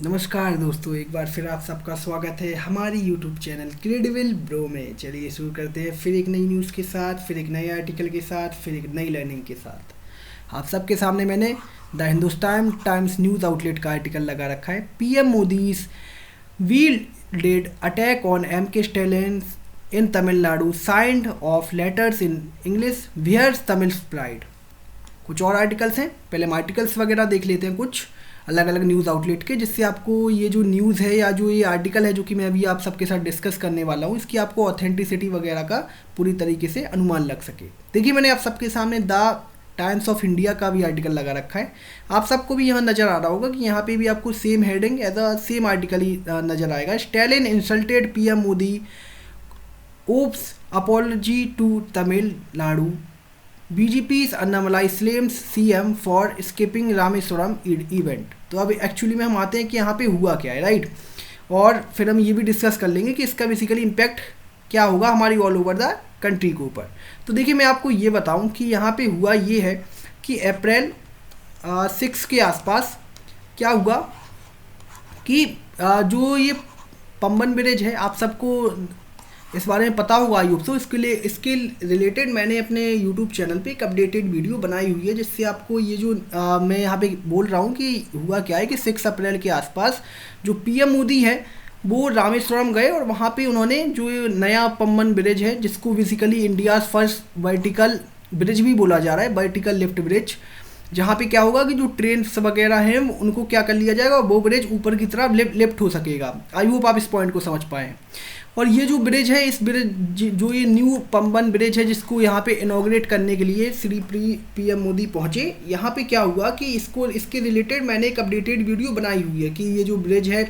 नमस्कार दोस्तों, एक बार फिर आप सबका स्वागत है हमारी यूट्यूब चैनल क्रेडिबल ब्रो में। चलिए शुरू करते हैं फिर एक नई न्यूज़ के साथ, फिर एक नए आर्टिकल के साथ, फिर एक नई लर्निंग के साथ। आप सबके सामने मैंने the Hindustan times news outlet का आर्टिकल लगा रखा है। PM Modi's wielded attack on MK Stallion in Tamil Nadu, signed off letters in English, where's Tamil's pride। कुछ और आर्टिकल्स हैं, पहले हम आर्टिकल्स वगैरह देख लेते हैं कुछ अलग अलग न्यूज़ आउटलेट के, जिससे आपको ये जो न्यूज़ है या जो ये आर्टिकल है जो कि मैं अभी आप सबके साथ डिस्कस करने वाला हूँ, इसकी आपको ऑथेंटिसिटी वगैरह का पूरी तरीके से अनुमान लग सके। देखिए, मैंने आप सबके सामने द टाइम्स ऑफ इंडिया का भी आर्टिकल लगा रखा है। आप सबको भी यहाँ नज़र आ रहा होगा कि यहाँ पे भी आपको same heading as a same article ही नज़र आएगा। Stalin insulted PM Modi, oops apology to Tamil Nadu, BJP's Annamalai slams CM for skipping Rameswaram event. तो अब एक्चुअली में हम आते हैं कि यहाँ पे हुआ क्या है, राइट। और फिर हम ये भी डिस्कस कर लेंगे कि इसका बेसिकली इम्पैक्ट क्या होगा हमारी ऑल ओवर द कंट्री के ऊपर। तो देखिए, मैं आपको ये बताऊं कि यहाँ पे हुआ ये है कि अप्रैल 6 के आसपास क्या हुआ कि जो ये पंबन ब्रिज है, आप सबको इस बारे में पता होगा आयुब। तो इसके रिलेटेड मैंने अपने यूट्यूब चैनल पे एक अपडेटेड वीडियो बनाई हुई है, जिससे आपको ये जो मैं यहाँ पे बोल रहा हूँ कि हुआ क्या है कि 6 अप्रैल के आसपास जो पीएम मोदी है वो रामेश्वरम गए और वहाँ पे उन्होंने जो नया पंबन ब्रिज है, जिसको basically India first vertical bridge भी बोला जा रहा है, वर्टिकल लिफ्ट ब्रिज, जहाँ पे क्या होगा कि जो ट्रेन वगैरह हैं उनको क्या कर लिया जाएगा, वो ब्रिज ऊपर की तरफ लिफ्ट हो सकेगा। आई होप आप इस पॉइंट को समझ पाएँ। और ये जो ब्रिज है, इस ब्रिज जो ये न्यू पंबन ब्रिज है, जिसको यहाँ पे इनॉग्रेट करने के लिए श्री पीएम मोदी पहुँचे, यहाँ पे क्या हुआ कि इसके रिलेटेड मैंने एक अपडेटेड वीडियो बनाई हुई है कि ये जो ब्रिज है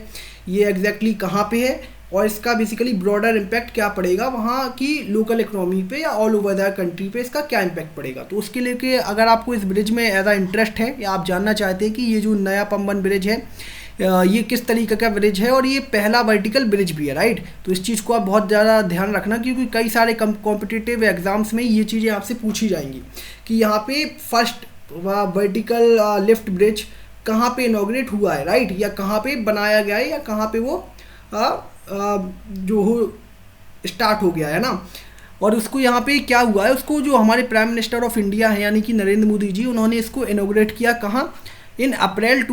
ये एग्जैक्टली कहाँ पे है और इसका बेसिकली ब्रॉडर इम्पैक्ट क्या पड़ेगा वहाँ की लोकल इकोनॉमी पे या ऑल ओवर द कंट्री पे, इसका क्या इम्पैक्ट पड़ेगा। तो उसके लिए अगर आपको इस ब्रिज में एज अ इंटरेस्ट है या आप जानना चाहते हैं कि ये जो नया पंबन ब्रिज है ये किस तरीके का ब्रिज है और ये पहला वर्टिकल ब्रिज भी है, राइट। तो इस चीज़ को आप बहुत ज़्यादा ध्यान रखना, क्योंकि कई सारे कॉम्पिटिटिव एग्जाम्स में ये चीज़ें आपसे पूछी जाएंगी कि यहाँ पे फर्स्ट वर्टिकल लिफ्ट ब्रिज कहाँ पे इनॉग्रेट हुआ है, राइट, या कहाँ पे बनाया गया है या कहाँ पे वो जो हो स्टार्ट हो गया है ना। और उसको यहाँ पे क्या हुआ है, उसको जो हमारे प्राइम मिनिस्टर ऑफ इंडिया है यानी कि नरेंद्र मोदी जी, उन्होंने इसको इनॉग्रेट किया कहाँ, इन अप्रैल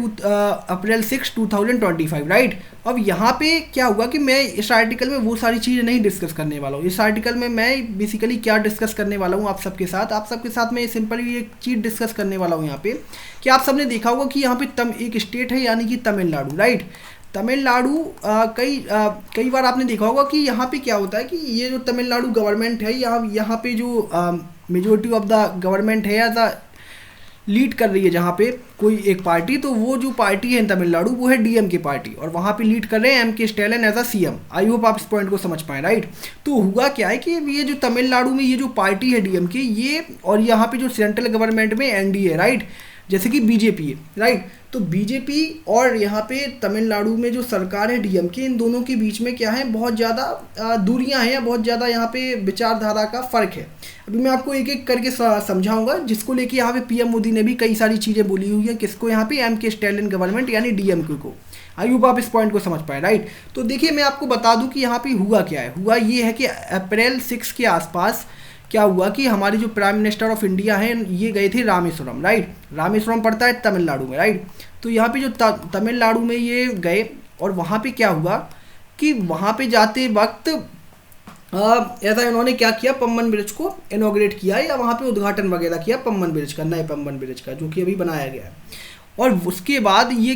6 2025, राइट। अब यहाँ पे क्या हुआ कि मैं इस आर्टिकल में वो सारी चीज़ें नहीं डिस्कस करने वाला हूँ। इस आर्टिकल में मैं बेसिकली क्या डिस्कस करने वाला हूँ आप सबके साथ मैं सिंपली एक चीज़ डिस्कस करने वाला हूँ यहाँ पे कि आप सबने देखा होगा कि यहाँ पे एक स्टेट है यानी कि तमिलनाडु, राइट। तमिलनाडु कई बार आपने देखा होगा कि यहाँ पे क्या होता है कि ये जो तमिलनाडु गवर्नमेंट है, यहाँ पे जो मेजोरिटी ऑफ द गवर्नमेंट है या लीड कर रही है जहाँ पे कोई एक पार्टी, तो वो जो पार्टी है तमिलनाडु वो है डीएमके पार्टी, और वहाँ पे लीड कर रहे हैं M K Stalin as a CM. I hope आप इस पॉइंट को समझ पाएँ, राइट। तो हुआ क्या है कि ये जो तमिलनाडु में ये जो पार्टी है डीएमके, ये और यहाँ पे जो सेंट्रल गवर्नमेंट में एनडीए, राइट, जैसे कि बीजेपी है, राइट। तो बीजेपी और यहाँ पे तमिलनाडु में जो सरकार है डीएमके, इन दोनों के बीच में क्या है, बहुत ज़्यादा दूरियां हैं या बहुत ज़्यादा यहाँ पे विचारधारा का फ़र्क है। अभी मैं आपको एक एक करके समझाऊंगा, जिसको लेके यहाँ पे पीएम मोदी ने भी कई सारी चीज़ें बोली हुई हैं, किसको, यहाँ पे एमके स्टैलिन गवर्नमेंट यानी डीएमके को। आई होप आप इस पॉइंट को समझ पाए, राइट। तो देखिए, मैं आपको बता दूँ कि यहाँ पे हुआ क्या है। हुआ ये है कि अप्रैल 6 के आसपास क्या हुआ कि हमारे जो प्राइम मिनिस्टर ऑफ इंडिया हैं ये गए थे रामेश्वरम, राइट। रामेश्वरम पड़ता है तमिलनाडु में, राइट। तो यहाँ पे जो तमिलनाडु में ये गए और वहाँ पे क्या हुआ कि वहाँ पे जाते वक्त ऐसा इन्होंने क्या किया, पंबन ब्रिज को इनॉग्रेट किया या वहाँ पे उद्घाटन वगैरह किया पंबन ब्रिज का, नए पंबन ब्रिज का, जो कि अभी बनाया गया है। और उसके बाद ये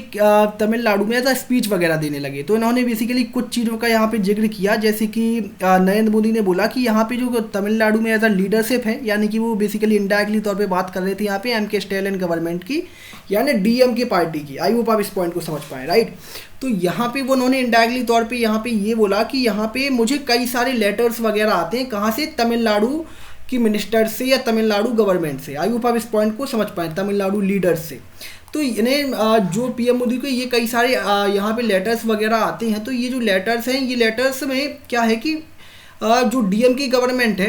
तमिलनाडु में ऐसा स्पीच वगैरह देने लगे। तो इन्होंने बेसिकली कुछ चीज़ों का यहाँ पे जिक्र किया, जैसे कि नरेंद्र मोदी ने बोला कि यहाँ पे जो तमिलनाडु में एज अ लीडरशिप है, यानी कि वो बेसिकली इनडायरेक्टली तौर पे बात कर रहे थे यहाँ पे एमके स्टैलिन गवर्नमेंट की, यानी डीएमके पार्टी की। आई होप आप इस पॉइंट को समझ पाएँ, राइट। तो यहाँ पे वो उन्होंने इनडायरेक्टली तौर पे यहाँ पे ये बोला कि यहाँ पे मुझे कई सारे लेटर्स वगैरह आते हैं, कहाँ से, तमिलनाडु की मिनिस्टर से या तमिलनाडु गवर्नमेंट से। आई होप आप इस पॉइंट को समझ पाएँ, तमिलनाडु लीडर्स से। तो इन्हें जो पीएम मोदी को ये कई सारे यहाँ पे लेटर्स वगैरह आते हैं। तो ये जो लेटर्स हैं, ये लेटर्स में क्या है कि जो डीएमके गवर्नमेंट है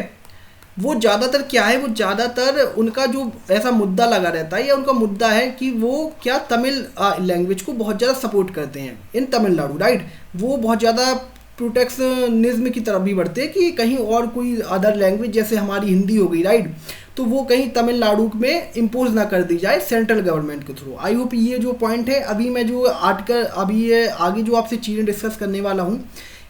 वो ज़्यादातर क्या है, वो ज़्यादातर उनका जो ऐसा मुद्दा लगा रहता है या उनका मुद्दा है कि वो क्या तमिल लैंग्वेज को बहुत ज़्यादा सपोर्ट करते हैं इन तमिलनाडु, राइट। वो बहुत ज़्यादा प्रोटेक्शनिज्म की तरफ भी बढ़ते हैं कि कहीं और कोई अदर लैंग्वेज जैसे हमारी हिंदी हो गई, राइट, तो वो कहीं तमिलनाडु में इम्पोज ना कर दी जाए सेंट्रल गवर्नमेंट के थ्रू। आई होप ये जो पॉइंट है, अभी मैं जो आर्टिकल अभी ये आगे जो आपसे चीज़ें डिस्कस करने वाला हूँ,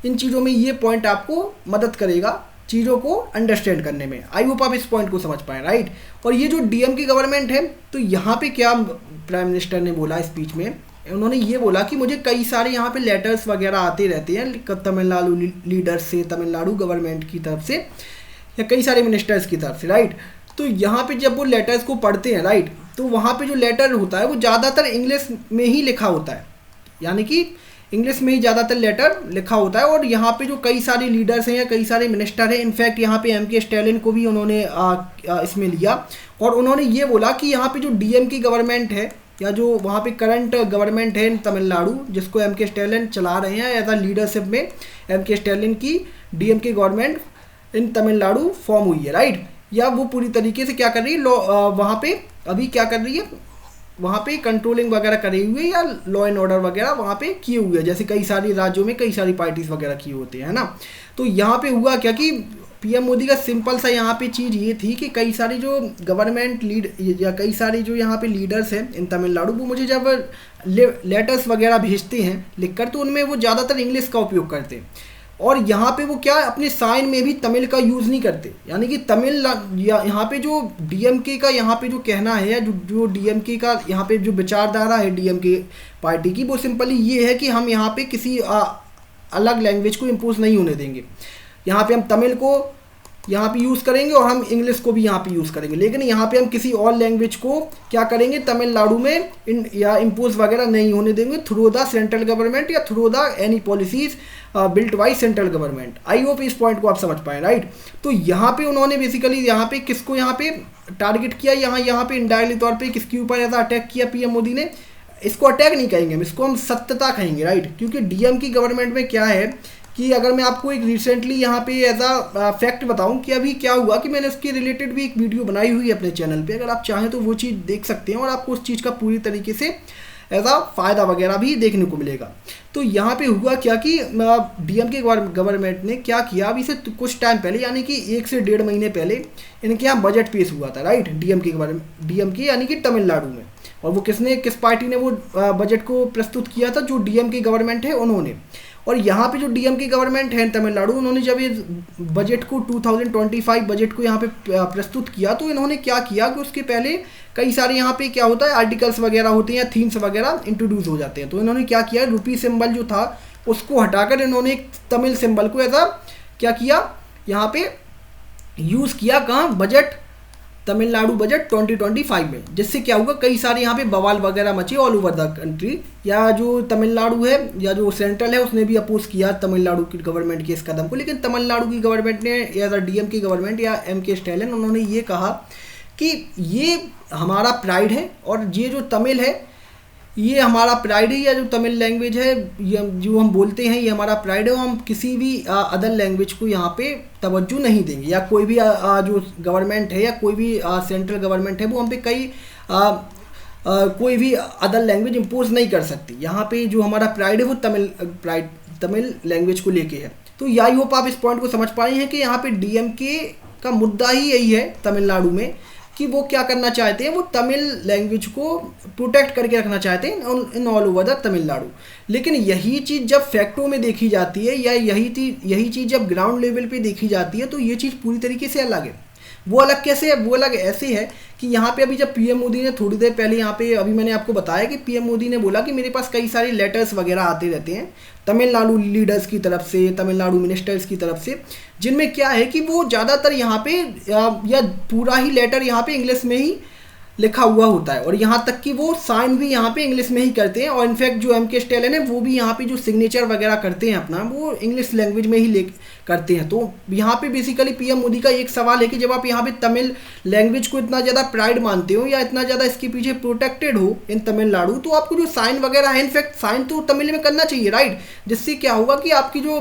इन चीज़ों में ये पॉइंट आपको मदद करेगा चीज़ों को अंडरस्टैंड करने में। आई होप आप इस पॉइंट को समझ पाएँ, राइट। और ये जो डीएम की गवर्नमेंट है, तो यहाँ पे क्या प्राइम मिनिस्टर ने बोला स्पीच में, उन्होंने ये बोला कि मुझे कई सारे यहाँ पे लेटर्स वगैरह आते रहते हैं तमिलनाडु लीडर्स से, तमिलनाडु गवर्नमेंट की तरफ से या कई सारे मिनिस्टर्स की तरफ से, राइट। तो यहाँ पे जब वो लेटर्स को पढ़ते हैं, राइट, तो वहाँ पे जो लेटर होता है वो ज़्यादातर इंग्लिश में ही लिखा होता है, यानी कि इंग्लिश में ही ज़्यादातर लेटर लिखा होता है। और यहाँ पे जो कई सारे लीडर्स हैं या कई सारे मिनिस्टर हैं, इनफैक्ट यहाँ पे एम के स्टैलिन को भी उन्होंने इसमें लिया और उन्होंने ये बोला कि यहाँ पे जो डीएम की गवर्नमेंट है या जो वहाँ पे करंट गवर्नमेंट है इन तमिलनाडु, जिसको एम के स्टैलिन चला रहे हैं एज अ लीडरशिप में, एम के स्टैलिन की डीएम की गवर्नमेंट इन तमिलनाडु फॉर्म हुई है, राइट। या वो पूरी तरीके से क्या कर रही है, वहाँ पे अभी क्या कर रही है, वहाँ पे कंट्रोलिंग वगैरह करे हुए या लॉ एंड ऑर्डर वगैरह वहाँ पे किए हुए हैं, जैसे कई सारी राज्यों में कई सारी पार्टीज वगैरह किए होते हैं, है ना। तो यहाँ पे हुआ क्या कि पीएम मोदी का सिंपल सा यहाँ पे चीज़ ये थी कि कई सारी जो गवर्नमेंट लीड या कई सारी जो यहाँ पे लीडर्स हैं इन तमिलनाडु, वो मुझे जब लेटर्स वगैरह भेजते हैं लिखकर, तो उनमें वो ज़्यादातर इंग्लिश का उपयोग करते हैं और यहाँ पे वो क्या अपने साइन में भी तमिल का यूज़ नहीं करते। यानी कि तमिल यहाँ पे जो डीएमके का यहाँ पे जो कहना है, जो डीएमके का यहाँ पे जो विचारधारा है डीएमके पार्टी की, वो सिंपली ये है कि हम यहाँ पे किसी अलग लैंग्वेज को इम्पोज नहीं होने देंगे। यहाँ पे हम तमिल को यहाँ पे यूज़ करेंगे और हम इंग्लिश को भी यहाँ पे यूज़ करेंगे, लेकिन यहाँ पे हम किसी और लैंग्वेज को क्या करेंगे, तमिलनाडु में या इम्पोज वगैरह नहीं होने देंगे थ्रू द सेंट्रल गवर्नमेंट या through the any policies built by central government. I hope इस पॉइंट को आप समझ पाएँ, राइट। तो यहाँ पे उन्होंने बेसिकली यहाँ पे किसको यहाँ पे टारगेट किया, यहाँ पे इनडायरेक्टली तौर पर किसके ऊपर ऐसा अटैक किया पीएम मोदी ने। इसको अटैक नहीं कहेंगे, इसको हम सत्यता कहेंगे, राइट। क्योंकि डीएम की गवर्नमेंट में क्या है कि अगर मैं आपको एक रिसेंटली यहाँ पे एज अ फैक्ट बताऊँ कि अभी क्या हुआ, कि मैंने उसके रिलेटेड भी एक वीडियो बनाई हुई है अपने चैनल पे, अगर आप चाहें तो वो चीज़ देख सकते हैं और आपको उस चीज़ का पूरी तरीके से एज अ फ़ायदा वगैरह भी देखने को मिलेगा। तो यहाँ पे हुआ क्या कि डीएम के गवर्नमेंट ने क्या किया, अभी से कुछ टाइम पहले यानी कि 1 से 1.5 महीने पहले इनके यहाँ बजट पेश हुआ था, राइट, डीएम के यानी कि तमिलनाडु में। और वो किस पार्टी ने वो बजट को प्रस्तुत किया था, जो डीएम की गवर्नमेंट है उन्होंने। और यहाँ पे जो डीएम की गवर्नमेंट है तमिलनाडु, उन्होंने जब ये बजट को 2025 बजट को यहाँ पे प्रस्तुत किया, तो इन्होंने क्या किया कि उसके पहले कई सारे यहाँ पे क्या होता है आर्टिकल्स वगैरह होते हैं या थीम्स वगैरह इंट्रोड्यूस हो जाते हैं। तो इन्होंने क्या किया, रुपी सिंबल जो था उसको हटाकर इन्होंने एक तमिल सिंबल को ऐसा क्या किया, यहाँ पे यूज़ किया, कहाँ, बजट, तमिलनाडु बजट 2025 में। जिससे क्या होगा, कई सारे यहाँ पे बवाल वगैरह मचे ऑल ओवर द कंट्री। या जो तमिलनाडु है या जो सेंट्रल है उसने भी अपोज किया तमिलनाडु की गवर्नमेंट के इस कदम को, लेकिन तमिलनाडु की गवर्नमेंट ने या डीएम की गवर्नमेंट या एम के स्टैलिन, उन्होंने ये कहा कि ये हमारा प्राइड है और ये जो तमिल है ये हमारा प्राइड है, या जो तमिल लैंग्वेज है ये जो हम बोलते हैं ये हमारा प्राइड है, हम किसी भी अदर लैंग्वेज को यहाँ पे तवज्जो नहीं देंगे। या कोई भी जो गवर्नमेंट है या कोई भी सेंट्रल गवर्नमेंट है वो हम पे कोई भी अदर लैंग्वेज इम्पोज नहीं कर सकती। यहाँ पे जो हमारा प्राइड है वो तमिल लैंग्वेज को लेके है। तो आई होप आप इस पॉइंट को समझ पाए हैं कि यहाँ पे डीएमके का मुद्दा ही यही है तमिलनाडु में कि वो क्या करना चाहते हैं, वो तमिल लैंग्वेज को प्रोटेक्ट करके रखना चाहते हैं in all over the Tamil Nadu. लेकिन यही चीज़ जब फैक्टों में देखी जाती है या यही चीज़ जब ग्राउंड लेवल पे देखी जाती है तो ये चीज़ पूरी तरीके से अलग है। वो अलग कैसे है, वो अलग ऐसे है कि यहाँ पे अभी जब पीएम मोदी ने थोड़ी देर पहले यहाँ पे अभी मैंने आपको बताया कि पीएम मोदी ने बोला कि मेरे पास कई सारे लेटर्स वगैरह आते रहते हैं तमिलनाडु लीडर्स की तरफ से, तमिलनाडु मिनिस्टर्स की तरफ से, जिनमें क्या है कि वो ज़्यादातर यहाँ पे या पूरा ही लेटर यहाँ पे इंग्लिश में ही लिखा हुआ होता है, और यहाँ तक कि वो साइन भी यहाँ पे इंग्लिश में ही करते हैं। और इनफैक्ट जो एम के स्टैलिन है वो भी यहाँ पे जो सिग्नेचर वगैरह करते हैं अपना, वो इंग्लिश लैंग्वेज में ही ले करते हैं। तो यहाँ पे बेसिकली पीएम मोदी का एक सवाल है कि जब आप यहाँ पे तमिल लैंग्वेज को इतना ज़्यादा प्राइड मानते हो या इतना ज़्यादा इसके पीछे प्रोटेक्टेड हो इन तमिलनाडु, तो आपको जो साइन वगैरह है, इनफैक्ट साइन तो तमिल में करना चाहिए, राइट। जिससे क्या होगा कि आपकी जो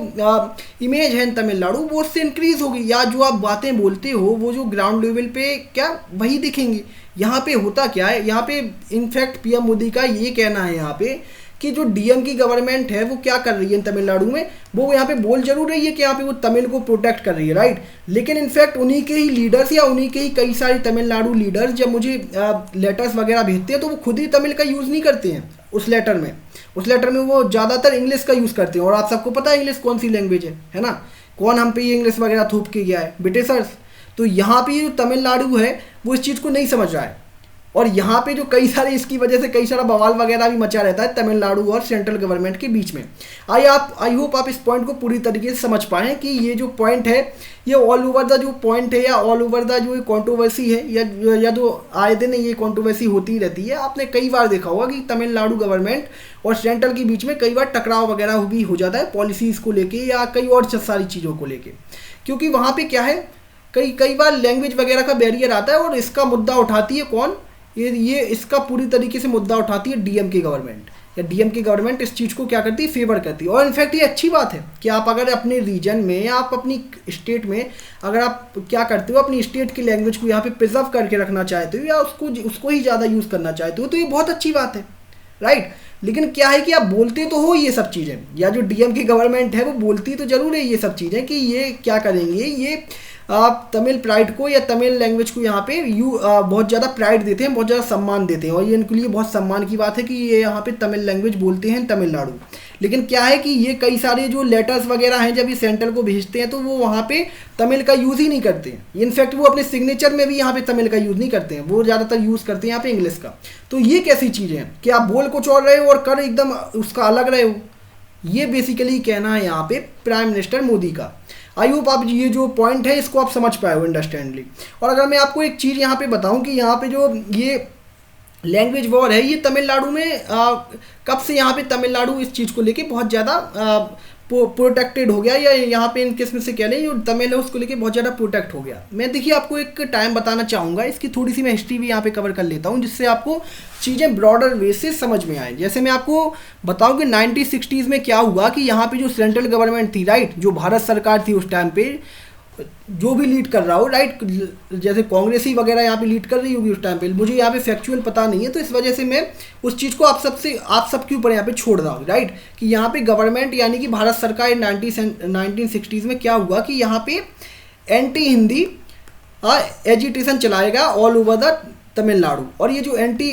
इमेज है इन तमिलनाडु वो उससे इंक्रीज होगी, या जो आप बातें बोलते हो वो जो ग्राउंड लेवल पे क्या वही दिखेंगी। यहाँ पे होता क्या है, यहाँ पे इनफैक्ट पीएम मोदी का ये कहना है यहाँ पे कि जो डीएम की गवर्नमेंट है वो क्या कर रही है इन तमिलनाडु में, वो यहाँ पे बोल जरूर रही है कि यहाँ पे वो तमिल को प्रोटेक्ट कर रही है, राइट। लेकिन इनफैक्ट उन्हीं के ही लीडर्स या उन्हीं के ही कई सारे तमिलनाडु लीडर्स जब मुझे लेटर्स वगैरह भेजते हैं तो वो खुद ही तमिल का यूज़ नहीं करते हैं उस लेटर में वो ज़्यादातर इंग्लिश का यूज़ करते हैं। और आप सबको पता है इंग्लिश कौन सी लैंग्वेज है ना। कौन हम पे ये इंग्लिश वगैरह थोप के गया है, ब्रिटिशर्स। तो यहाँ पे जो तमिलनाडु है वो इस चीज़ को नहीं समझ रहा है, और यहाँ पे जो कई सारे इसकी वजह से कई सारा बवाल वगैरह भी मचा रहता है तमिलनाडु और सेंट्रल गवर्नमेंट के बीच में। आई होप आप इस पॉइंट को पूरी तरीके से समझ पाएँ कि ये जो पॉइंट है ये ऑल ओवर द जो पॉइंट है या ऑल ओवर द जो कंट्रोवर्सी है या जो आए दिन ये कंट्रोवर्सी होती रहती है। आपने कई बार देखा होगा कि तमिलनाडु गवर्नमेंट और सेंट्रल के बीच में कई बार टकराव वगैरह भी हो जाता है पॉलिसीज़ को लेके या कई और सारी चीज़ों को लेके, क्योंकि वहाँ पे क्या है कई बार लैंग्वेज वगैरह का बैरियर आता है, और इसका मुद्दा उठाती है कौन, ये इसका पूरी तरीके से मुद्दा उठाती है डीएम की गवर्नमेंट। या डीएम की गवर्नमेंट इस चीज़ को क्या करती है, फेवर करती है। और इनफैक्ट ये अच्छी बात है कि आप अगर अपने रीजन में, आप अपनी स्टेट में अगर आप क्या करते हो, अपनी स्टेट की लैंग्वेज को यहाँ पे प्रिजर्व करके रखना चाहते हो या उसको ही ज़्यादा यूज़ करना चाहते हो, तो ये बहुत अच्छी बात है, राइट। लेकिन क्या है कि आप बोलते तो हो ये सब चीज़ें, या जो डीएम की गवर्नमेंट है वो बोलती तो जरूर है ये सब चीज़ें कि ये क्या करेंगे, ये आप तमिल प्राइड को या तमिल लैंग्वेज को यहाँ पे बहुत ज़्यादा प्राइड देते हैं, बहुत ज़्यादा सम्मान देते हैं, और ये इनके लिए बहुत सम्मान की बात है कि ये यहाँ पे तमिल लैंग्वेज बोलते हैं तमिलनाडु। लेकिन क्या है कि ये कई सारे जो लेटर्स वगैरह हैं जब ये सेंट्रल को भेजते हैं तो वो वहाँ पे तमिल का यूज़ ही नहीं करते हैं। इनफैक्ट वो अपने सिग्नेचर में भी यहाँ पे तमिल का यूज़ नहीं करते हैं, वो ज़्यादातर यूज़ करते हैं यहाँ पे इंग्लिश का। तो ये कैसी चीज़ें हैं कि आप बोल कुछ और रहे हो और कर एकदम उसका अलग रहे हो, ये बेसिकली कहना है यहाँ पे प्राइम मिनिस्टर मोदी का। आई होप आप ये जो पॉइंट है इसको आप समझ पाए हो अंडरस्टैंडली। और अगर मैं आपको एक चीज़ यहाँ पे बताऊँ कि यहाँ पे जो ये लैंग्वेज वॉर है ये तमिलनाडु में कब से यहाँ पे तमिलनाडु इस चीज़ को लेके बहुत ज़्यादा प्रोटेक्टेड हो गया, या यहाँ पे इन किस्म से कह लें जो तमिल है उसको लेके बहुत ज़्यादा प्रोटेक्ट हो गया। मैं देखिए आपको एक टाइम बताना चाहूँगा, इसकी थोड़ी सी मैं हिस्ट्री भी यहाँ पे कवर कर लेता हूँ जिससे आपको चीज़ें ब्रॉडर वे से समझ में आए। जैसे मैं आपको बताऊँ कि 1960s में क्या हुआ कि यहाँ पे जो सेंट्रल गवर्नमेंट थी, राइट, जो भारत सरकार थी उस टाइम पे, जो भी लीड कर रहा हो, राइट, जैसे कांग्रेस ही वगैरह यहाँ पे लीड कर रही होगी उस टाइम पे, मुझे यहाँ पे फैक्चुअल पता नहीं है, तो इस वजह से मैं उस चीज़ को आप सबके ऊपर यहाँ पे छोड़ रहा हूँ, राइट, कि यहाँ पे गवर्नमेंट यानी कि भारत सरकार 1960s में क्या हुआ कि यहाँ पे एंटी हिंदी एजिटेशन चलाएगा ऑल ओवर द तमिलनाडु। और ये जो एंटी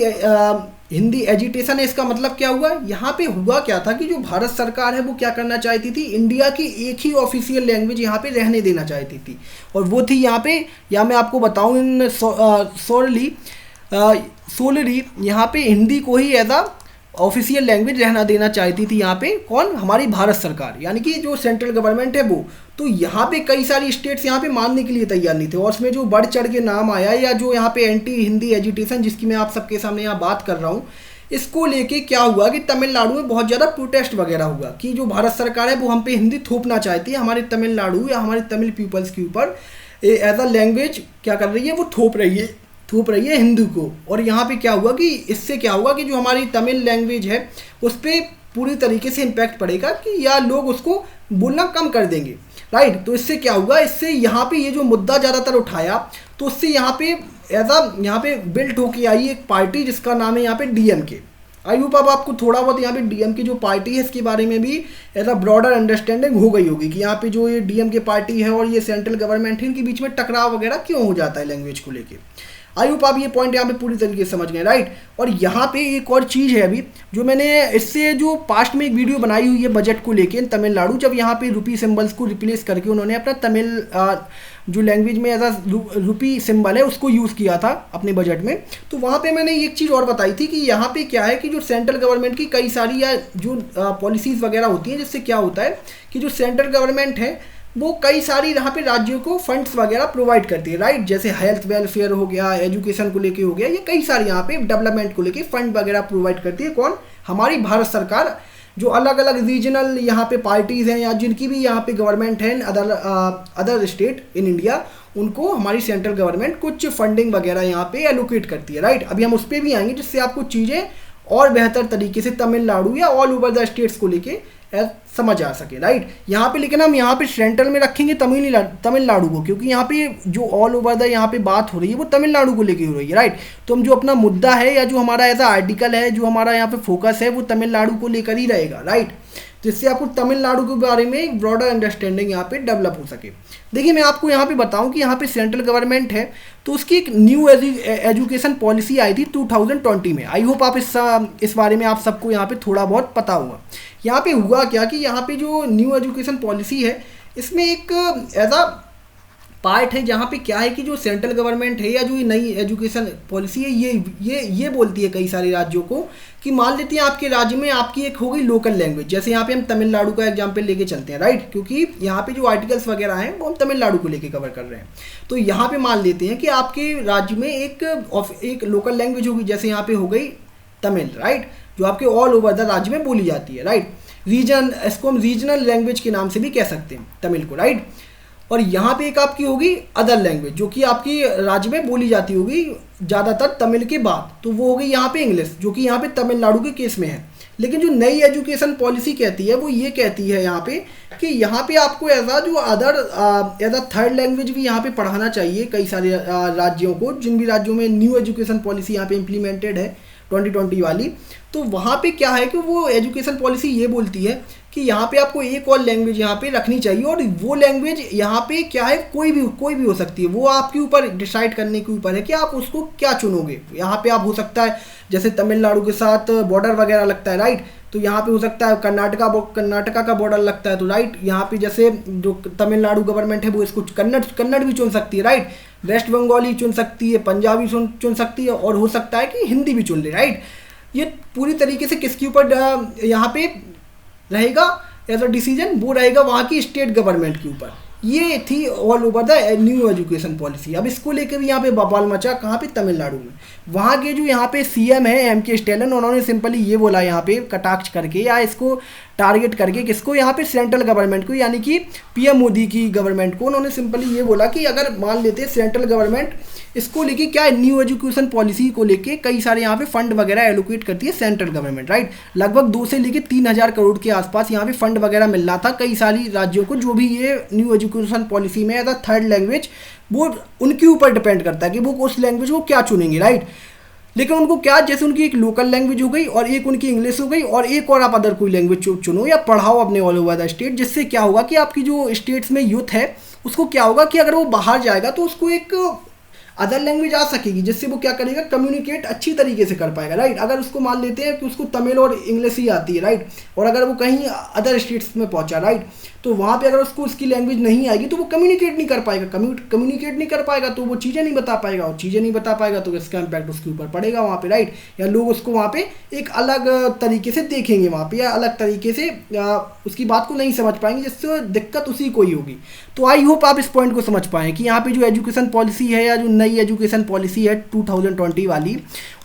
हिंदी एजिटेशन है इसका मतलब क्या हुआ, यहाँ पे हुआ क्या था कि जो भारत सरकार है वो क्या करना चाहती थी, इंडिया की एक ही ऑफिशियल लैंग्वेज यहाँ पे रहने देना चाहती थी, और वो थी यहाँ पे, या मैं आपको बताऊँ इन सोलरी यहाँ पे हिंदी को ही एज अ ऑफिशियल लैंग्वेज रहना देना चाहती थी यहाँ पे कौन, हमारी भारत सरकार यानी कि जो सेंट्रल गवर्नमेंट है वो। तो यहाँ पे कई सारी स्टेट्स यहाँ पे मानने के लिए तैयार नहीं थे, और उसमें जो बढ़ चढ़ के नाम आया या जो यहाँ पे एंटी हिंदी एजिटेशन जिसकी मैं आप सबके सामने यहाँ बात कर रहा हूँ, इसको लेके क्या हुआ कि तमिलनाडु में बहुत ज़्यादा प्रोटेस्ट वगैरह हुआ कि जो भारत सरकार है वो हम पे हिंदी थोपना चाहती है, हमारे तमिलनाडु या हमारे तमिल पीपल्स के ऊपर एज अ लैंग्वेज क्या कर रही है, वो थोप रही है हिंदू को। और यहाँ पे क्या हुआ कि इससे क्या होगा कि जो हमारी तमिल लैंग्वेज है उस पर पूरी तरीके से इम्पैक्ट पड़ेगा कि या लोग उसको बोलना कम कर देंगे, राइट। तो इससे क्या हुआ, इससे यहाँ पे ये जो मुद्दा ज़्यादातर उठाया तो उससे यहाँ पे यहाँ पे बिल्ट होके आई एक पार्टी जिसका नाम है यहाँ पे डीएमके। आई होप अब आपको थोड़ा बहुत यहाँ पे डीएमके जो पार्टी है इसके बारे में भी एज अ ब्रॉडर अंडरस्टैंडिंग हो गई होगी कि यहाँ पे जो ये डीएमके पार्टी है और ये सेंट्रल गवर्नमेंट है इनके बीच में टकराव वगैरह क्यों हो जाता है लैंग्वेज को लेके। आई होप आप ये पॉइंट यहाँ पे पूरी तरीके से समझ गए, राइट। और यहाँ पे एक और चीज़ है अभी जो मैंने इससे जो पास्ट में एक वीडियो बनाई हुई है बजट को लेके तमिलनाडु, जब यहाँ पे रुपी सिंबल्स को रिप्लेस करके उन्होंने अपना तमिल जो लैंग्वेज में एज अ रुपी सिंबल है उसको यूज़ किया था अपने बजट में। तो वहाँ पे मैंने एक चीज़ और बताई थी कि यहाँ पे क्या है कि जो सेंट्रल गवर्नमेंट की कई सारी या जो पॉलिसीज़ वगैरह होती हैं जिससे क्या होता है कि जो सेंट्रल गवर्नमेंट है वो कई सारी यहाँ पे राज्यों को फंड्स वगैरह प्रोवाइड करती है, राइट। जैसे हेल्थ वेलफेयर हो गया, एजुकेशन को लेके हो गया, ये कई सारी यहाँ पे डेवलपमेंट को लेके फंड वगैरह प्रोवाइड करती है। कौन? हमारी भारत सरकार। जो अलग अलग रीजनल यहाँ पे पार्टीज हैं या जिनकी भी यहाँ पे गवर्नमेंट है अदर स्टेट इन इंडिया, उनको हमारी सेंट्रल गवर्नमेंट कुछ फंडिंग वगैरह यहाँ पे एलोकेट करती है, राइट। अभी हम उस पर भी आएंगे जिससे आपको चीज़ें और बेहतर तरीके से तमिलनाडु या ऑल ओवर द स्टेट्स को लेके समझ आ सके, राइट। यहाँ पे लेकिन हम यहाँ पे सेंट्रल में रखेंगे तमिलनाडु को, क्योंकि यहाँ पे जो ऑल ओवर द यहाँ पे बात हो रही है वो तमिलनाडु को लेके हो रही है, राइट। तो हम जो अपना मुद्दा है या जो हमारा ऐसा आर्टिकल है, जो हमारा यहाँ पे फोकस है, वो तमिलनाडु को लेकर ही रहेगा, राइट। जिससे आपको तमिलनाडु के बारे में एक ब्रॉडर अंडरस्टैंडिंग यहाँ पे डेवलप हो सके। देखिए मैं आपको यहाँ पे बताऊँ कि यहाँ पे सेंट्रल गवर्नमेंट है तो उसकी एक न्यू एजुकेशन पॉलिसी आई थी 2020 में। आई होप आप इस बारे में आप सबको यहाँ पे थोड़ा बहुत पता होगा। यहाँ पे हुआ क्या कि यहाँ पे जो न्यू एजुकेशन पॉलिसी है, इसमें एक ऐसा पार्ट है जहाँ पे क्या है कि जो सेंट्रल गवर्नमेंट है या जो ये नई एजुकेशन पॉलिसी है, ये बोलती है कई सारे राज्यों को कि मान लेते हैं आपके राज्य में आपकी एक हो गई लोकल लैंग्वेज। जैसे यहाँ पे हम तमिलनाडु का एग्जाम्पल लेके चलते हैं, राइट, क्योंकि यहाँ पे जो आर्टिकल्स वगैरह हैं वो हम तमिलनाडु को लेके कवर कर रहे हैं। तो यहाँ पे मान लेते हैं कि आपके राज्य में एक लोकल लैंग्वेज होगी, जैसे यहाँ पे हो गई तमिल, राइट, जो आपके ऑल ओवर द राज्य में बोली जाती है, राइट। इसको हम रीजनल लैंग्वेज के नाम से भी कह सकते हैं तमिल को, राइट। और यहाँ पे एक आपकी होगी अदर लैंग्वेज जो कि आपकी राज्य में बोली जाती होगी ज़्यादातर तमिल के बाद, तो वो हो गई यहाँ पे इंग्लिश, जो कि यहाँ पे तमिलनाडु के केस में है। लेकिन जो नई एजुकेशन पॉलिसी कहती है वो ये कहती है यहाँ पे कि यहाँ पे आपको एज अ थर्ड लैंग्वेज भी यहाँ पे पढ़ाना चाहिए कई सारे राज्यों को, जिन भी राज्यों में न्यू एजुकेशन पॉलिसी यहाँ पे इम्प्लीमेंटेड है 2020 वाली। तो वहाँ पे क्या है कि वो एजुकेशन पॉलिसी ये बोलती है कि यहाँ पे आपको एक और लैंग्वेज यहाँ पे रखनी चाहिए, और वो लैंग्वेज यहाँ पे क्या है कोई भी हो सकती है। वो आपके ऊपर डिसाइड करने के ऊपर है कि आप उसको क्या चुनोगे। यहाँ पे आप हो सकता है जैसे तमिलनाडु के साथ बॉर्डर वगैरह लगता है, राइट, तो यहाँ पे हो सकता है कर्नाटका का बॉर्डर लगता है, तो राइट यहाँ पे जैसे जो तमिलनाडु गवर्नमेंट है वो इसको कन्नड़ भी चुन सकती है, राइट, वेस्ट बंगाली चुन सकती है, पंजाबी चुन सकती है, और हो सकता है कि हिंदी भी चुन ले, राइट। ये पूरी तरीके से किसके ऊपर यहाँ पे रहेगा एज अ डिसीजन, वो रहेगा वहाँ की स्टेट गवर्नमेंट के ऊपर। ये थी all over the new education policy. अब इसको लेकर भी यहाँ पे बवाल मचा, कहाँ पे? तमिलनाडु में। वहाँ के जो यहाँ पे सीएम है एम.के. स्टैलिन, उन्होंने सिंपली ये बोला यहाँ पे कटाक्ष करके या इसको टारगेट करके किसको, यहाँ पे सेंट्रल गवर्नमेंट को, यानी कि पीएम मोदी की गवर्नमेंट को। उन्होंने सिंपली ये बोला कि अगर मान लेते सेंट्रल गवर्नमेंट इसको लेके क्या है, न्यू एजुकेशन पॉलिसी को लेके कई सारे यहाँ पे फंड वगैरह एलोकेट करती है सेंट्रल गवर्नमेंट, राइट। लगभग 2 से लेके 3,000 करोड़ के आसपास यहाँ पे फंड वगैरह मिल रहा था कई सारी राज्यों को, जो भी ये न्यू एजुकेशन पॉलिसी में एज अ थर्ड लैंग्वेज, वो उनके ऊपर डिपेंड करता है कि वो उस लैंग्वेज को क्या चुनेंगे, राइट। लेकिन उनको क्या, जैसे उनकी एक लोकल लैंग्वेज हो गई और एक उनकी इंग्लिश हो गई और एक और आप अदर कोई लैंग्वेज चुनो या पढ़ाओ अपने ऑल ओवर द स्टेट। जिससे क्या होगा कि आपकी जो स्टेट्स में यूथ है उसको क्या होगा कि अगर वो बाहर जाएगा तो उसको एक अदर लैंग्वेज आ सकेगी, जिससे वो क्या करेगा, कम्युनिकेट अच्छी तरीके से कर पाएगा, राइट। अगर उसको मान लेते हैं कि उसको तमिल और इंग्लिश ही आती है, राइट, और अगर वो कहीं अदर स्टेट्स में पहुंचा, राइट, तो वहाँ पे अगर उसको उसकी लैंग्वेज नहीं आएगी तो वो कम्युनिकेट नहीं कर पाएगा, कम्युनिकेट नहीं कर पाएगा तो वो चीज़ें नहीं बता पाएगा, और चीज़ें नहीं बता पाएगा तो इसका इम्पैक्ट उसके ऊपर पड़ेगा वहाँ पे, राइट। या लोग उसको वहाँ पे एक अलग तरीके से देखेंगे वहाँ पे, या अलग तरीके से उसकी बात को नहीं समझ पाएंगे, जिससे दिक्कत उसी को ही होगी। तो आई होप आप इस पॉइंट को समझ पाएँ कि यहाँ पे जो एजुकेशन पॉलिसी है या जो नई एजुकेशन पॉलिसी है 2020 वाली,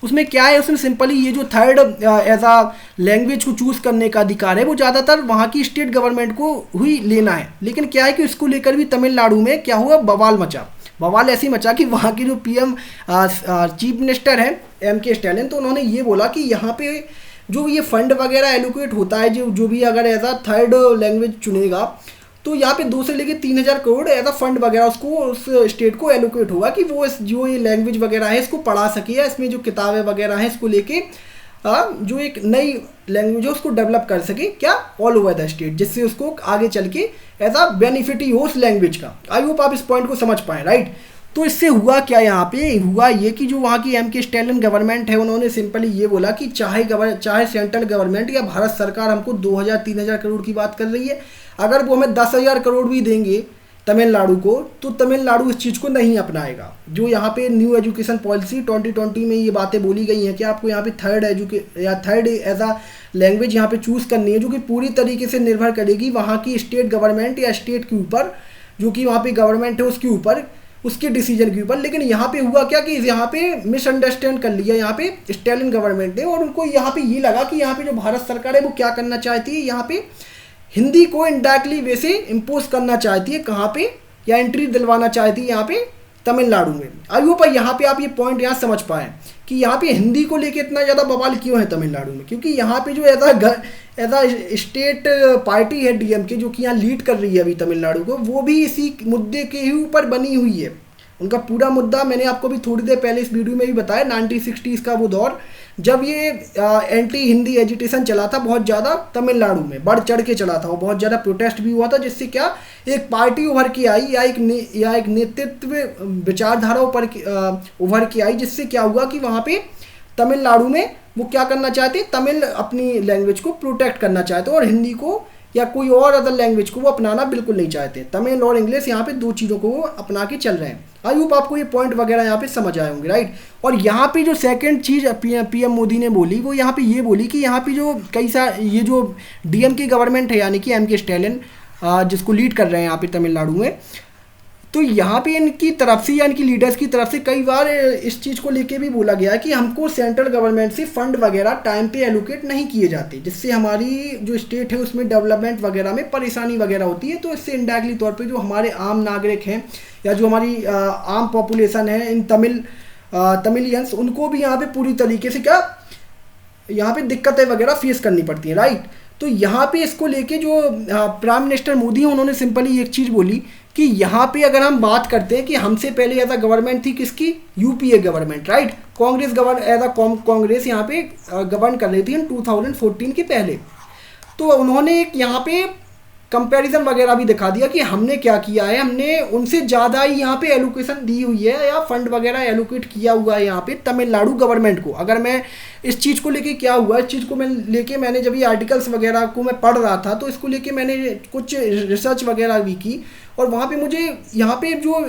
उसमें क्या है, उसमें सिंपली ये जो थर्ड एज अ लैंग्वेज को चूज़ करने का अधिकार है वो ज़्यादातर वहाँ की स्टेट गवर्नमेंट को ही लेना है। लेकिन क्या है कि इसको लेकर भी तमिलनाडु में क्या हुआ, बवाल ऐसी मचा कि वहाँ के जो पीएम चीफ मिनिस्टर हैं एम.के. स्टैलिन, तो उन्होंने ये बोला कि यहाँ पे जो ये फंड वगैरह एलोकेट होता है, जो भी अगर एज अ थर्ड लैंग्वेज चुनेगा तो यहाँ पे 2 से लेके 3,000 करोड़ एज अ फंड वगैरह उसको उस स्टेट को एलोकेट होगा कि वो जो ये लैंग्वेज वगैरह है इसको पढ़ा सके, या इसमें जो किताबें वगैरह हैं इसको लेके जो एक नई लैंग्वेज है उसको डेवलप कर सके, क्या, ऑल ओवर द स्टेट, जिससे उसको आगे चल के एज अ बेनिफिट ही हो उस लैंग्वेज का। आई होप आप इस पॉइंट को समझ पाएँ, राइट। तो इससे हुआ क्या, यहाँ पे हुआ ये कि जो वहाँ की एम.के. स्टैलिन गवर्नमेंट है उन्होंने सिंपली ये बोला कि चाहे सेंट्रल गवर्नमेंट या भारत सरकार हमको 2,000-3,000 करोड़ की बात कर रही है, अगर वो हमें 10,000 करोड़ भी देंगे तमिलनाडु को, तो तमिलनाडु इस चीज़ को नहीं अपनाएगा। जो यहाँ पे न्यू एजुकेशन पॉलिसी 2020 में ये बातें बोली गई हैं कि आपको यहाँ पे थर्ड एज अ लैंग्वेज यहाँ पे चूज़ करनी है, जो कि पूरी तरीके से निर्भर करेगी वहाँ की स्टेट गवर्नमेंट या स्टेट के ऊपर, जो कि वहाँ पे गवर्नमेंट है उसके ऊपर, उसके डिसीजन के ऊपर। लेकिन यहाँ पे हुआ क्या कि यहाँ पे मिसअंडरस्टैंड कर लिया यहाँ पे स्टालिन गवर्नमेंट ने, और उनको यहाँ पे ये लगा कि यहाँ पे जो भारत सरकार है वो क्या करना चाहती है, यहाँ पे हिंदी को इनडायरेक्टली वैसे इम्पोज करना चाहती है, कहाँ पे, या एंट्री दिलवाना चाहती है यहाँ पे तमिलनाडु में। आई होप यहाँ पे आप ये पॉइंट यहाँ समझ पाएँ कि यहाँ पे हिंदी को लेके इतना ज़्यादा बवाल क्यों है तमिलनाडु में, क्योंकि यहाँ पे जो एज स्टेट पार्टी है डीएमके, जो कि यहाँ लीड कर रही है अभी तमिलनाडु को, वो भी इसी मुद्दे के ही ऊपर बनी हुई है। उनका पूरा मुद्दा मैंने आपको भी थोड़ी देर पहले इस वीडियो में भी बताया, 1960s का वो दौर जब ये एंटी हिंदी एजिटेशन चला था बहुत ज़्यादा तमिलनाडु में, बढ़ चढ़ के चला था, और बहुत ज़्यादा प्रोटेस्ट भी हुआ था, जिससे क्या एक पार्टी उभर के आई या एक नेतृत्व विचारधारा उभर के आई, जिससे क्या हुआ कि वहाँ पे तमिलनाडु में वो क्या करना चाहते, तमिल अपनी लैंग्वेज को प्रोटेक्ट करना चाहते, और हिंदी को या कोई और अदर लैंग्वेज को वो अपनाना बिल्कुल नहीं चाहते। तमिल और इंग्लिश यहाँ पे दो चीज़ों को वो अपना के चल रहे हैं। आई होप आपको ये पॉइंट वगैरह यहाँ पे समझ आए होंगे, राइट। और यहाँ पे जो सेकंड चीज़ पीएम मोदी ने बोली, वो यहाँ पे ये बोली कि यहाँ पे जो ये जो डीएमके गवर्नमेंट है, यानी कि एमके स्टालिन जिसको लीड कर रहे हैं यहाँ पे तमिलनाडु में, तो यहाँ पे इनकी तरफ से या इनकी लीडर्स की तरफ से कई बार इस चीज़ को लेके भी बोला गया है कि हमको सेंट्रल गवर्नमेंट से फंड वगैरह टाइम पे एलोकेट नहीं किए जाते, जिससे हमारी जो स्टेट है उसमें डेवलपमेंट वगैरह में परेशानी वगैरह होती है। तो इससे इनडायरेक्टली तौर पे जो हमारे आम नागरिक हैं या जो हमारी आम पॉपुलेशन है इन तमिलियंस, उनको भी यहाँ पे पूरी तरीके से क्या यहाँ पे दिक्कतें वगैरह फेस करनी पड़ती हैं, राइट। तो यहाँ पे इसको लेके जो प्राइम मिनिस्टर मोदी हैं, उन्होंने सिंपली एक चीज़ बोली कि यहाँ पे अगर हम बात करते हैं कि हमसे पहले एज अ गवर्नमेंट थी किसकी, यूपीए गवर्नमेंट, राइट। कांग्रेस यहाँ पे गवर्न कर रही थी 2014 के पहले। तो उन्होंने एक यहाँ पे कंपैरिजन वगैरह भी दिखा दिया कि हमने क्या किया है, हमने उनसे ज़्यादा ही यहाँ पे एलोकेशन दी हुई है या फंड वगैरह एलोकेट किया हुआ है यहाँ पे तमिलनाडु गवर्नमेंट को। अगर मैं इस चीज़ को लेके क्या हुआ, इस चीज़ को मैंने जब ये आर्टिकल्स वगैरह को मैं पढ़ रहा था, तो इसको लेके मैंने कुछ रिसर्च वगैरह भी की, और वहाँ पे मुझे यहाँ पे जो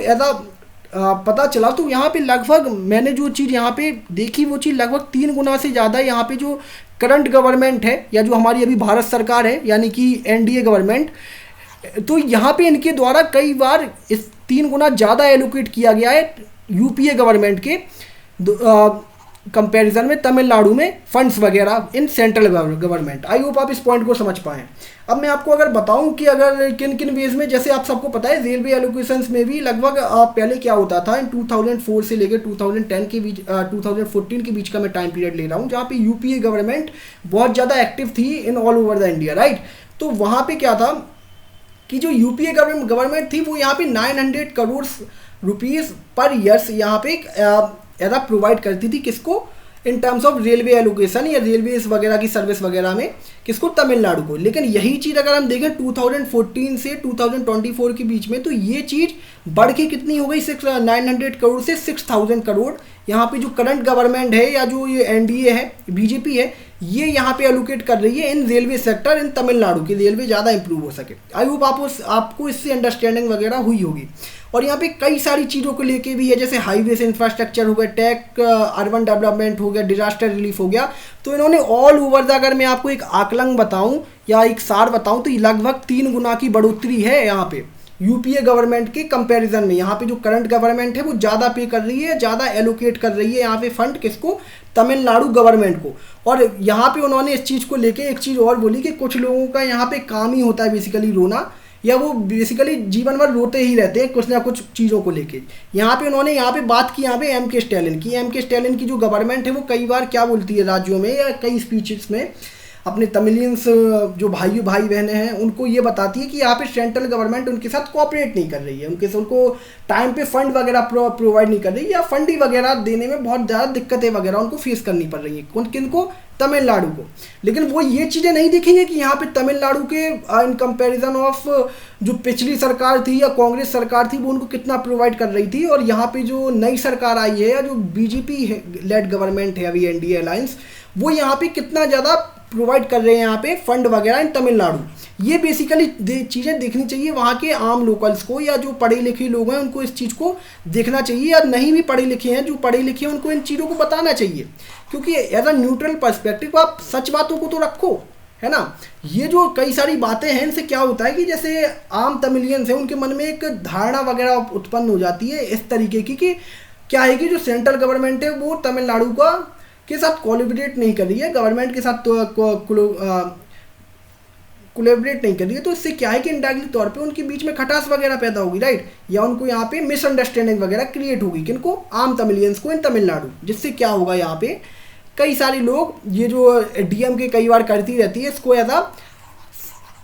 पता चला, तो यहाँ पे लगभग मैंने जो चीज़ यहाँ पे देखी, वो चीज़ लगभग 3 गुना से ज़्यादा यहाँ पे जो करंट गवर्नमेंट है या जो हमारी अभी भारत सरकार है यानी कि एनडीए गवर्नमेंट, तो यहाँ पे इनके द्वारा कई बार इस 3 गुना ज़्यादा एलोकेट किया गया है यूपीए गवर्नमेंट के कंपैरिजन में तमिलनाडु में फंड्स वगैरह in central government. I hope आप इस पॉइंट को समझ पाएँ। अब मैं आपको अगर बताऊं कि अगर किन किन वेज में, जैसे आप सबको पता है रेलवे एलोकेशंस में भी लगभग पहले क्या होता था, इन 2004 से लेकर 2010 के बीच 2014 के बीच का मैं टाइम पीरियड ले रहा हूं, जहां पे यूपीए गवर्नमेंट बहुत ज़्यादा एक्टिव थी in all over the India, right. तो वहाँ पे क्या था कि जो यूपीए गवर्नमेंट थी वो यहाँ पे 900 करोड़ रुपीज़ पर ईयर्स यहाँ पे ऐसा प्रोवाइड करती थी, किसको, in terms of railway allocation या रेलवे वगैरह की सर्विस वगैरह में, किसको, तमिलनाडु को। लेकिन यही चीज़ अगर हम देखें 2014 से 2024 के बीच में, तो ये चीज़ बढ़ के कितनी हो गई, 900 करोड़ से 6000 करोड़ यहाँ पे जो करंट गवर्नमेंट है या जो ये एनडीए है, बीजेपी है, ये यहाँ पे एलोकेट कर रही है इन रेलवे सेक्टर इन तमिलनाडु की, रेलवे ज़्यादा इंप्रूव हो सके। आई होप आपको इससे अंडरस्टैंडिंग वगैरह हुई होगी। और यहाँ पे कई सारी चीज़ों को लेके भी है, जैसे हाईवेज इंफ्रास्ट्रक्चर हो गया, टेक अर्बन डेवलपमेंट हो गया, डिजास्टर रिलीफ हो गया। तो इन्होंने ऑल ओवर द, अगर मैं आपको एक आकलन बताऊं या एक सार बताऊं, तो लगभग 3 गुना की बढ़ोतरी है यहाँ पे यूपीए गवर्नमेंट के कंपैरिजन में। यहाँ पे जो करंट गवर्नमेंट है वो ज़्यादा पे कर रही है, ज़्यादा एलोकेट कर रही है यहाँ पे फंड, किसको, तमिलनाडु गवर्नमेंट को। और यहाँ पे उन्होंने इस चीज़ को लेके एक चीज़ और बोली कि कुछ लोगों का यहाँ पे काम ही होता है बेसिकली रोना, या वो बेसिकली जीवन भर रोते ही रहते हैं कुछ ना कुछ चीज़ों को लेके। यहाँ पे उन्होंने यहाँ पे बात की यहाँ पे एमके स्टालिन की जो गवर्नमेंट है वो कई बार क्या बोलती है राज्यों में या कई स्पीचेस में अपने तमिलियंस जो भाई बहनें हैं उनको ये बताती है कि यहाँ पे सेंट्रल गवर्नमेंट उनके साथ कोऑपरेट नहीं कर रही है, उनको टाइम पे फंड वगैरह प्रोवाइड नहीं कर रही है, या फंड वगैरह देने में बहुत ज़्यादा दिक्कतें वगैरह उनको फेस करनी पड़ रही हैं, किनको, तमिलनाडु को। लेकिन वो ये चीज़ें नहीं दिखेंगे कि यहाँ पे तमिलनाडु के इन कंपैरिजन ऑफ जो पिछली सरकार थी या कांग्रेस सरकार थी वो उनको कितना प्रोवाइड कर रही थी, और यहाँ पे जो नई सरकार आई है या जो बीजेपी लेड गवर्नमेंट है अभी एनडीए अलायंस, वो यहाँ पे कितना ज़्यादा प्रोवाइड कर रहे हैं यहाँ पे फंड वगैरह इन तमिलनाडु। ये बेसिकली चीज़ें देखनी चाहिए वहाँ के आम लोकल्स को, या जो पढ़े लिखे लोग हैं उनको इस चीज़ को देखना चाहिए, या नहीं भी पढ़े लिखे हैं, जो पढ़े लिखे हैं उनको इन चीज़ों को बताना चाहिए, क्योंकि एज अ न्यूट्रल पर्सपेक्टिव आप सच बातों को तो रखो, है ना। ये जो कई सारी बातें हैं इनसे क्या होता है कि जैसे आम तमिलियंस हैं उनके मन में एक धारणा वगैरह उत्पन्न हो जाती है इस तरीके की कि क्या है कि जो सेंट्रल गवर्नमेंट है वो तमिलनाडु का के साथ कोलैबोरेट नहीं कर रही है, गवर्नमेंट के साथ कोलैबोरेट नहीं कर रही है। तो इससे क्या है कि इनडायरेक्टली तौर पे उनके बीच में खटास वगैरह पैदा होगी, राइट, या उनको यहाँ पे मिसअंडरस्टैंडिंग वगैरह क्रिएट होगी, किनको, आम तमिलियंस को इन तमिलनाडु। जिससे क्या होगा, यहाँ पे कई सारे लोग ये जो डीएमके कई बार करती रहती है इसको एज अ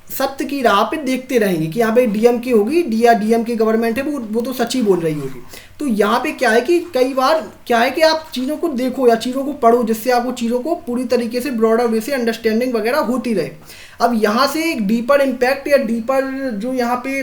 सत्य की राह पे देखते रहेंगे कि यहाँ पे डीएमके होगी, डीएमके गवर्नमेंट है वो तो सच ही बोल रही होगी। तो यहाँ पे क्या है कि कई बार क्या है कि आप चीज़ों को देखो या चीज़ों को पढ़ो, जिससे आपको चीज़ों को पूरी तरीके से ब्रॉडर वे से अंडरस्टैंडिंग वगैरह होती रहे। अब यहाँ से एक डीपर इम्पैक्ट या डीपर जो यहाँ पे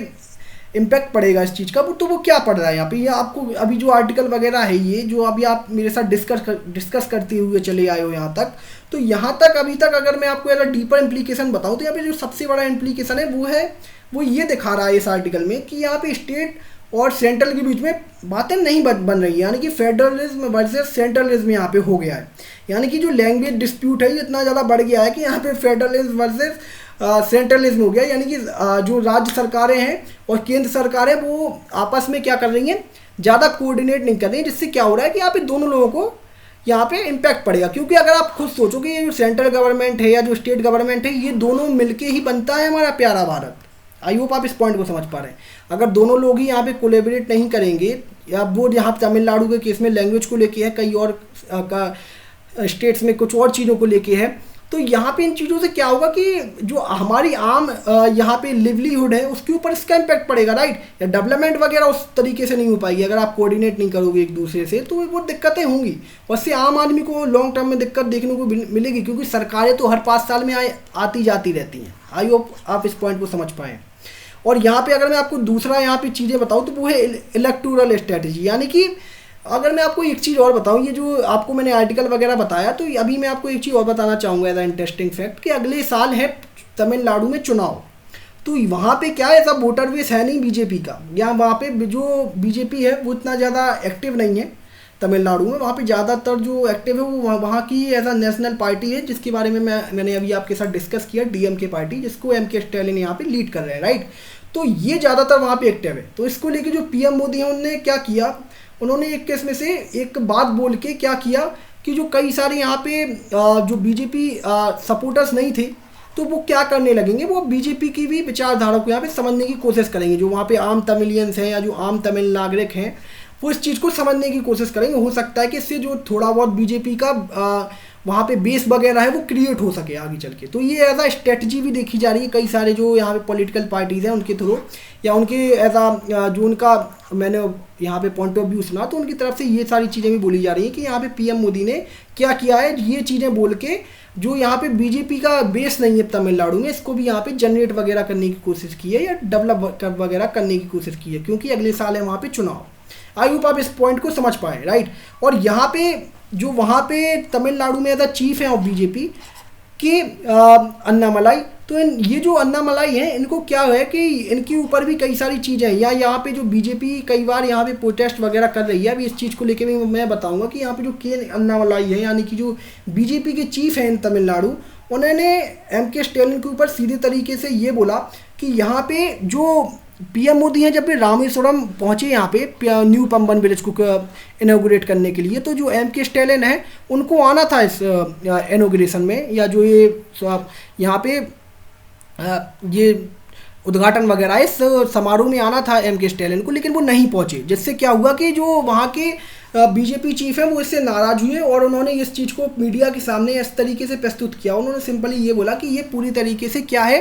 इम्पैक्ट पड़ेगा इस चीज़ का, तो वो क्या पड़ रहा है यहाँ पे, ये आपको अभी जो आर्टिकल वगैरह है, ये जो अभी आप मेरे साथ डिस्कस करते हुए चले आए हो यहाँ तक, तो यहाँ तक अभी तक अगर मैं आपको यार डीपर इम्प्लीकेशन बताऊँ तो यहाँ पे जो सबसे बड़ा इम्प्लीकेशन है वो ये दिखा रहा है इस आर्टिकल में कि यहाँ पे स्टेट और सेंट्रल के बीच में बातें नहीं बन रही है, यानी कि फेडरलिज्म वर्सेस सेंट्रलिज्म यहाँ पे हो गया है। यानी कि जो लैंग्वेज डिस्प्यूट है ये इतना ज़्यादा बढ़ गया है कि यहाँ पे फेडरलिज्म वर्सेस सेंट्रलिज्म हो गया, यानी कि जो राज्य सरकारें हैं और केंद्र सरकारें वो आपस में क्या कर रही हैं, ज़्यादा कोऑर्डिनेट नहीं कर रही हैं, जिससे क्या हो रहा है कि यहाँ पे दोनों लोगों को यहाँ पे इम्पैक्ट पड़ेगा। क्योंकि अगर आप खुद सोचो कि ये जो सेंट्रल गवर्नमेंट है या जो स्टेट गवर्नमेंट है, ये दोनों मिलके ही बनता है हमारा प्यारा भारत। आई होप आप इस पॉइंट को समझ पा रहे हैं। अगर दोनों लोग ही यहाँ पे कोलैबोरेट नहीं करेंगे, या वो यहाँ तमिलनाडु के केस में लैंग्वेज को लेके है, कई और स्टेट्स में कुछ और चीज़ों को लेके है, तो यहाँ पे इन चीज़ों से क्या होगा कि जो हमारी आम यहाँ पे लिवलीहुड है उसके ऊपर इसका इम्पैक्ट पड़ेगा, राइट। या डेवलपमेंट वगैरह उस तरीके से नहीं हो पाएगी अगर आप कोऑर्डिनेट नहीं करोगे एक दूसरे से, तो वो दिक्कतें होंगी। उससे आम आदमी को लॉन्ग टर्म में दिक्कत देखने को मिलेगी, क्योंकि सरकारें तो हर 5 साल में आती जाती रहती हैं। आई होप आप इस पॉइंट को समझ पाएँ। और यहाँ पे अगर मैं आपको दूसरा यहाँ पे चीज़ें बताऊँ तो वो है इलेक्टोरल स्ट्रेटजी। यानी कि अगर मैं आपको एक चीज़ और बताऊं, ये जो आपको मैंने आर्टिकल वगैरह बताया, तो अभी मैं आपको एक चीज़ और बताना चाहूँगा एज अ इंटरेस्टिंग फैक्ट कि अगले साल है तमिलनाडु में चुनाव। तो वहाँ पे क्या है, सब वोटर बेस है नहीं बीजेपी का, या वहाँ पे जो बीजेपी है वो इतना ज़्यादा एक्टिव नहीं है तमिलनाडु में। वहाँ पे ज़्यादातर जो एक्टिव है वो वहाँ की एज अ नेशनल पार्टी है, जिसके बारे में मैंने अभी आपके साथ डिस्कस किया, डीएमके पार्टी, जिसको एमके स्टैलिन यहाँ पे लीड कर रहे हैं, राइट। तो ये ज़्यादातर वहाँ पे एक्टिव है। तो इसको लेके जो पीएम मोदी हैं उन्होंने क्या किया, उन्होंने एक केस में से एक बात बोल के क्या किया कि जो कई सारे यहाँ पे जो बीजेपी सपोर्टर्स नहीं थे, तो वो क्या करने लगेंगे, वो बीजेपी की भी विचारधारा को यहाँ पे समझने की कोशिश करेंगे। जो वहाँ पे आम तमिलियंस हैं या जो आम तमिल नागरिक हैं वो इस चीज़ को समझने की कोशिश करेंगे। हो सकता है कि इससे जो थोड़ा बहुत बीजेपी का वहाँ पे बेस वगैरह है वो क्रिएट हो सके आगे चल के। तो ये एज आ स्ट्रेटजी भी देखी जा रही है कई सारे जो यहाँ पे पॉलिटिकल पार्टीज़ हैं उनके थ्रू, या उनके एज आ जो उनका मैंने यहाँ पे पॉइंट ऑफ व्यू सुना, तो उनकी तरफ से ये सारी चीज़ें भी बोली जा रही हैं कि यहाँ पे पीएम मोदी ने क्या किया है, ये चीज़ें बोल के जो यहाँ पे बीजेपी का बेस नहीं है तमिलनाडु में, इसको भी यहाँ पे जनरेट वगैरह करने की कोशिश की है या डेवलप वगैरह करने की कोशिश की है, क्योंकि अगले साल है वहाँ पे चुनाव। आई होप आप इस पॉइंट को समझ पाए, राइट। और यहाँ पे जो वहाँ पे तमिलनाडु में एज अ चीफ है ऑफ बीजेपी के अन्नामलाई, तो ये जो अन्नामलाई हैं इनको क्या है कि इनके ऊपर भी कई सारी चीज़ें हैं, या यहाँ पे जो बीजेपी कई बार यहाँ पे प्रोटेस्ट वगैरह कर रही है। अभी इस चीज़ को लेकर भी मैं बताऊंगा कि यहाँ पे जो के अन्नामलाई है, यानी कि जो बीजेपी के चीफ हैं इन तमिलनाडु, उन्होंने एमके स्टैलिन के ऊपर सीधे तरीके से ये बोला कि यहाँ पे जो पीएम मोदी हैं जब भी रामेश्वरम पहुँचे यहाँ पे न्यू पंबन ब्रिज को इनॉग्रेट करने के लिए, तो जो एमके स्टैलिन है उनको आना था इस इनॉग्रेशन में, या जो ये यहाँ पे ये उद्घाटन वगैरह इस समारोह में आना था एमके स्टैलिन को, लेकिन वो नहीं पहुँचे। जिससे क्या हुआ कि जो वहाँ के बीजेपी चीफ हैं वो इससे नाराज़ हुए और उन्होंने इस चीज़ को मीडिया के सामने इस तरीके से प्रस्तुत किया। उन्होंने सिंपली ये बोला कि ये पूरी तरीके से क्या है,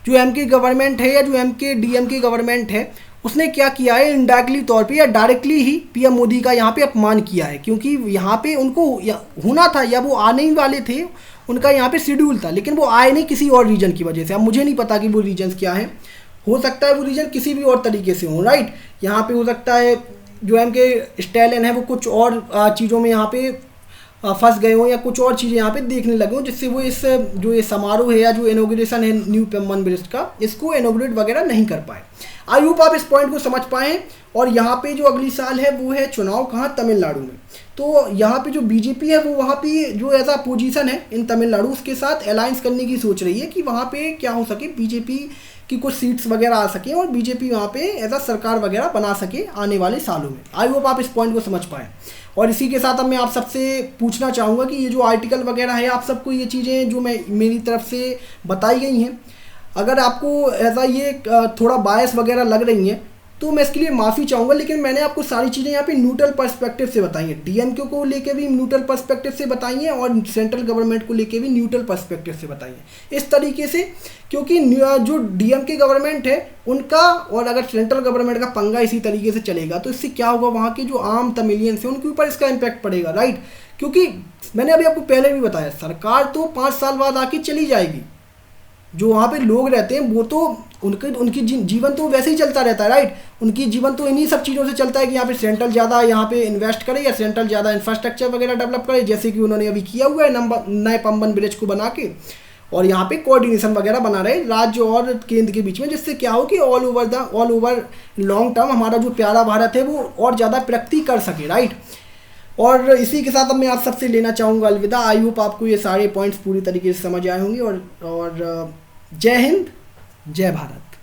जो एमके गवर्नमेंट है या जो एमके डीएमके गवर्नमेंट है उसने क्या किया है, इनडायरेक्टली तौर पे या डायरेक्टली ही पीएम मोदी का यहाँ पे अपमान किया है। क्योंकि यहाँ पे उनको होना था या वो आने ही वाले थे, उनका यहाँ पे शेड्यूल था, लेकिन वो आए नहीं किसी और रीजन की वजह से। अब मुझे नहीं पता कि वो रीजन्स क्या है, हो सकता है वो रीजन किसी भी और तरीके से हो, राइट। यहाँ पे हो सकता है जो एमके स्टैलिन है वो कुछ और चीज़ों में यहाँ पे फंस गए हों या कुछ और चीज़ें यहाँ पे देखने लगे हों, जिससे वो इस जो ये समारोह है या जो इनॉग्रेशन है न्यू पेम्बन ब्रिज का, इसको इनॉग्रेट वगैरह नहीं कर पाए। आई होप आप इस पॉइंट को समझ पाएँ। और यहाँ पे जो अगली साल है वो है चुनाव कहाँ, तमिलनाडु में। तो यहाँ पे जो बीजेपी है वो वहाँ पे जो एज अ पोजीशन है इन तमिलनाडु, उसके साथ अलायंस करने की सोच रही है कि वहाँ पे क्या हो सके, बीजेपी की कुछ सीट्स वगैरह आ सके और बीजेपी वहाँ पे एज अ सरकार वगैरह बना सके आने वाले सालों में। आई होप आप इस पॉइंट को समझ पाएँ। और इसी के साथ अब मैं आप सबसे पूछना चाहूँगा कि ये जो आर्टिकल वगैरह है, आप सबको ये चीज़ें जो मैं मेरी तरफ से बताई गई हैं, अगर आपको ऐसा ये थोड़ा बायस वगैरह लग रही हैं तो मैं इसके लिए माफ़ी चाहूँगा, लेकिन मैंने आपको सारी चीज़ें यहाँ पे न्यूट्रल पर्सपेक्टिव से बताई हैं। डीएमके को लेके भी न्यूट्रल पर्सपेक्टिव से बताई हैं और सेंट्रल गवर्नमेंट को लेके भी न्यूट्रल पर्सपेक्टिव से बताई हैं, इस तरीके से, क्योंकि जो डीएमके गवर्नमेंट है उनका और अगर सेंट्रल गवर्नमेंट का पंगा इसी तरीके से चलेगा तो इससे क्या होगा, वहाँ के जो आम तमिलियंस हैं उनके ऊपर इसका इम्पैक्ट पड़ेगा, राइट। क्योंकि मैंने अभी आपको पहले भी बताया, सरकार तो 5 साल बाद आके चली जाएगी, जो वहाँ पे लोग रहते हैं वो तो उनकी जीवन तो वैसे ही चलता रहता है, राइट। उनकी जीवन तो इन्हीं सब चीज़ों से चलता है कि यहाँ पे सेंट्रल ज़्यादा यहाँ पे इन्वेस्ट करे या सेंट्रल ज़्यादा इंफ्रास्ट्रक्चर वगैरह डेवलप करे, जैसे कि उन्होंने अभी किया हुआ है नए पंबन ब्रिज को बना के, और यहाँ पे कोऑर्डिनेशन वगैरह बना रहे राज्य और केंद्र के बीच में, जिससे क्या हो कि ऑल ओवर लॉन्ग टर्म हमारा जो प्यारा भारत है वो और ज़्यादा प्रगति कर सके, राइट। और इसी के साथ अब मैं आप सबसे लेना चाहूँगा अलविदा। आई होप आपको ये सारे पॉइंट्स पूरी तरीके से समझ आए होंगे और जय हिंद, जय भारत।